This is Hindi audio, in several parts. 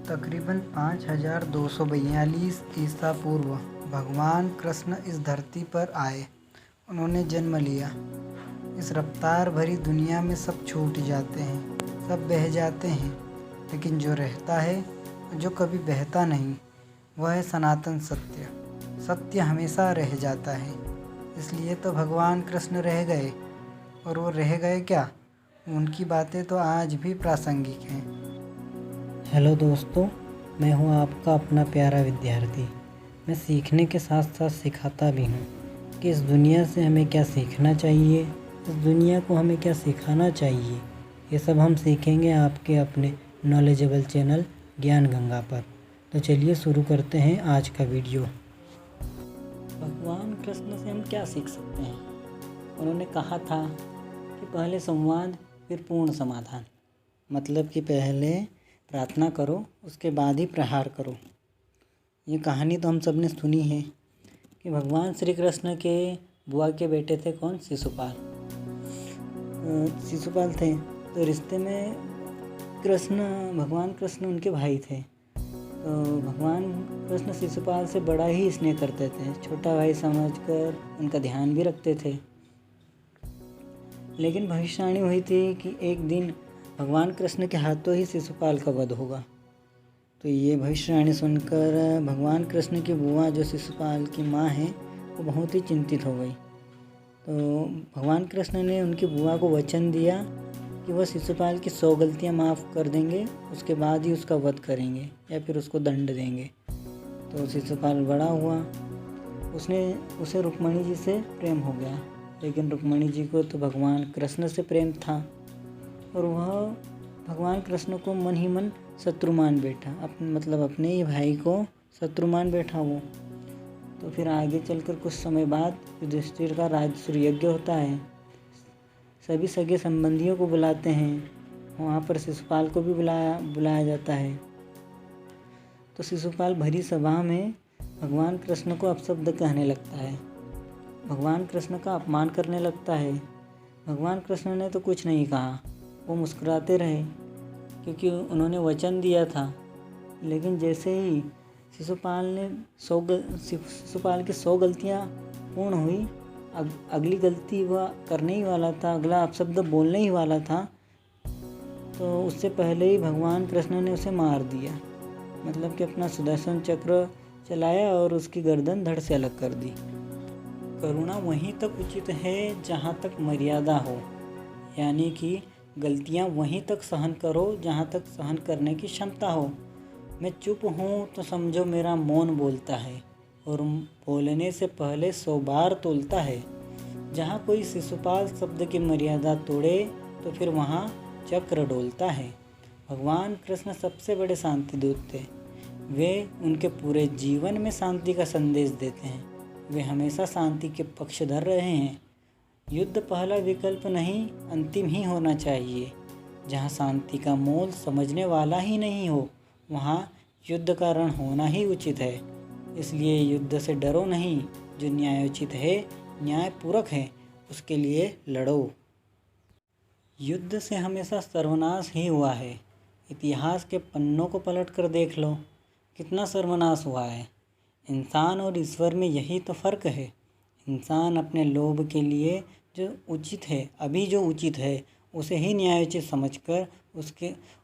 तकरीबन 5242 ईसा पूर्व भगवान कृष्ण इस धरती पर आए। उन्होंने जन्म लिया। इस रफ्तार भरी दुनिया में सब छूट जाते हैं, सब बह जाते हैं, लेकिन जो रहता है, जो कभी बहता नहीं, वह है सनातन सत्य। सत्य हमेशा रह जाता है। इसलिए तो भगवान कृष्ण रह गए। और वो रह गए क्या? उनकी बातें तो आज भी प्रासंगिक हैं। हेलो दोस्तों, मैं हूं आपका अपना प्यारा विद्यार्थी। मैं सीखने के साथ साथ सिखाता भी हूं कि इस दुनिया से हमें क्या सीखना चाहिए, इस दुनिया को हमें क्या सिखाना चाहिए। ये सब हम सीखेंगे आपके अपने नॉलेजेबल चैनल ज्ञान गंगा पर। तो चलिए शुरू करते हैं आज का वीडियो। भगवान कृष्ण से हम क्या सीख सकते हैं? उन्होंने कहा था कि पहले संवाद फिर पूर्ण समाधान। मतलब कि पहले प्रार्थना करो, उसके बाद ही प्रहार करो। ये कहानी तो हम सब ने सुनी है कि भगवान श्री कृष्ण के बुआ के बेटे थे कौन? शिशुपाल। शिशुपाल थे तो रिश्ते में भगवान कृष्ण उनके भाई थे। तो भगवान कृष्ण शिशुपाल से बड़ा ही स्नेह करते थे, छोटा भाई समझकर उनका ध्यान भी रखते थे। लेकिन भविष्यवाणी हुई थी कि एक दिन भगवान कृष्ण के हाथों ही शिशुपाल का वध होगा। तो ये भविष्यवाणी सुनकर भगवान कृष्ण की बुआ, जो शिशुपाल की माँ है, वो बहुत ही चिंतित हो गई। तो भगवान कृष्ण ने उनकी बुआ को वचन दिया कि वह शिशुपाल की 100 गलतियाँ माफ़ कर देंगे, उसके बाद ही उसका वध करेंगे या फिर उसको दंड देंगे। तो शिशुपाल बड़ा हुआ, उसे रुक्मिणी जी से प्रेम हो गया। लेकिन रुक्मिणी जी को तो भगवान कृष्ण से प्रेम था और वह भगवान कृष्ण को मन ही मन शत्रु मान बैठा। अपने ही भाई को शत्रु मान बैठा वो। तो फिर आगे चलकर कुछ समय बाद युधिष्ठिर का राजसूय यज्ञ होता है। सभी सगे संबंधियों को बुलाते हैं, वहाँ पर शिशुपाल को भी बुलाया जाता है। तो शिशुपाल भरी सभा में भगवान कृष्ण को अपशब्द कहने लगता है, भगवान कृष्ण का अपमान करने लगता है। भगवान कृष्ण ने तो कुछ नहीं कहा, वो मुस्कुराते रहे क्योंकि उन्होंने वचन दिया था। लेकिन जैसे ही शिशुपाल की 100 गलतियाँ पूर्ण हुई, अगली गलती वह करने ही वाला था, अगला अपशब्द बोलने ही वाला था, तो उससे पहले ही भगवान कृष्ण ने उसे मार दिया। मतलब कि अपना सुदर्शन चक्र चलाया और उसकी गर्दन धड़ से अलग कर दी। करुणा वहीं तक उचित है जहाँ तक मर्यादा हो, यानी कि गलतियाँ वहीं तक सहन करो जहाँ तक सहन करने की क्षमता हो। मैं चुप हूँ तो समझो मेरा मौन बोलता है और बोलने से पहले 100 बार तोलता है। जहाँ कोई शिशुपाल शब्द की मर्यादा तोड़े तो फिर वहाँ चक्र डोलता है। भगवान कृष्ण सबसे बड़े शांति दूत थे। वे उनके पूरे जीवन में शांति का संदेश देते हैं। वे हमेशा शांति के पक्षधर रहे हैं। युद्ध पहला विकल्प नहीं, अंतिम ही होना चाहिए। जहाँ शांति का मोल समझने वाला ही नहीं हो, वहाँ युद्ध का रण होना ही उचित है। इसलिए युद्ध से डरो नहीं, जो न्यायोचित है, न्यायपूर्वक है, उसके लिए लड़ो। युद्ध से हमेशा सर्वनाश ही हुआ है। इतिहास के पन्नों को पलट कर देख लो, कितना सर्वनाश हुआ है। इंसान और ईश्वर में यही तो फ़र्क है। इंसान अपने लोभ के लिए जो उचित है उसे ही न्यायोचित समझकर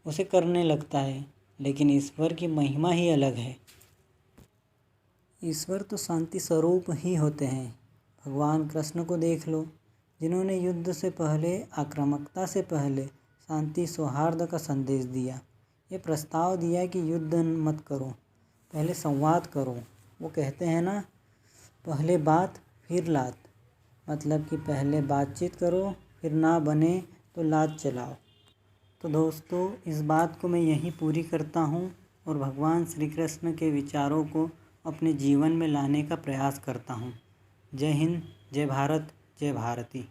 उसे करने लगता है। लेकिन ईश्वर की महिमा ही अलग है। ईश्वर तो शांति स्वरूप ही होते हैं। भगवान कृष्ण को देख लो, जिन्होंने युद्ध से पहले, आक्रामकता से पहले शांति सौहार्द का संदेश दिया। ये प्रस्ताव दिया कि युद्ध मत करो, पहले संवाद करो। वो कहते हैं ना, पहले बात फिर लात। मतलब कि पहले बातचीत करो, फिर ना बने तो लात चलाओ। तो दोस्तों, इस बात को मैं यहीं पूरी करता हूँ और भगवान श्री कृष्ण के विचारों को अपने जीवन में लाने का प्रयास करता हूँ। जय हिंद, जय भारत, जय भारती।